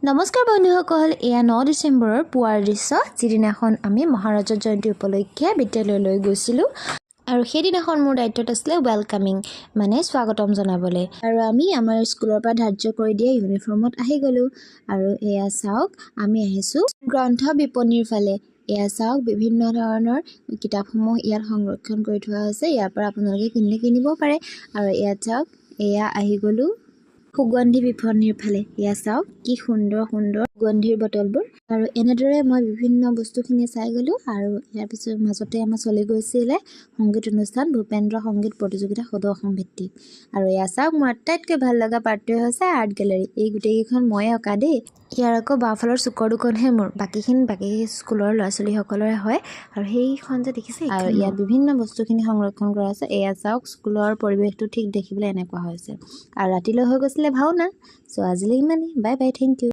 নমস্কাৰ বন্ধুসকল, এয়া 9 ডিচেম্বৰৰ পুৱাৰ দৃশ্য, যিদিনাখন আমি মহাৰাজা জয়ন্তী উপলক্ষে বিদ্যালয়লৈ গৈছিলোঁ আৰু সেইদিনাখন মোৰ দায়িত্বত আছিলে ৱেলকামিং মানে স্বাগতম জনাবলৈ। আৰু আমি আমাৰ স্কুলৰ পৰা ধাৰ্য কৰি দিয়া ইউনিফৰ্মত আহি গ'লোঁ। আৰু এয়া চাওক, আমি আহিছোঁ গ্ৰন্থ বিপণীৰ ফালে। এয়া চাওক, বিভিন্ন ধৰণৰ কিতাপসমূহ ইয়াত সংৰক্ষণ কৰি থোৱা হৈছে। ইয়াৰ পৰা আপোনালোকে কিনিব পাৰে। আৰু ইয়াত চাওক, এয়া আহি গ'লোঁ সুগন্ধি বিপণীৰ ফালে। এয়া চাওক কি সুন্দৰ সুন্দৰ সুগন্ধিৰ বটলবোৰ। আৰু এনেদৰে মই বিভিন্ন বস্তুখিনি চাই গ'লোঁ। আৰু ইয়াৰ পিছত মাজতে আমাৰ চলি গৈছিলে সংগীত অনুষ্ঠান, ভূপেন্দ্ৰ সংগীত প্ৰতিযোগিতা সদৌ অসম ভিত্তিক। আৰু এয়া চাওক, মোৰ আটাইতকৈ ভাল লগা পাৰ্টটোৱে হৈছে আৰ্ট গেলেৰী। এই গোটেইকেইখন ময়ে অঁকা দেই। ইয়াৰ আকৌ বাওঁফালৰ চুকৰ দুখনহে মোৰ, বাকী স্কুলৰ ল'ৰা ছোৱালীসকলৰে হয়। আৰু সেইখন যে দেখিছে, আৰু ইয়াত বিভিন্ন বস্তুখিনি সংৰক্ষণ কৰা আছে। এয়া চাওক, স্কুলৰ পৰিৱেশটো ঠিক দেখিবলৈ এনেকুৱা হৈছে। আৰু ৰাতিলৈ হৈ গৈছিলে ভাওনা। চ' আজিলৈ ইমানেই। Bye bye, thank U.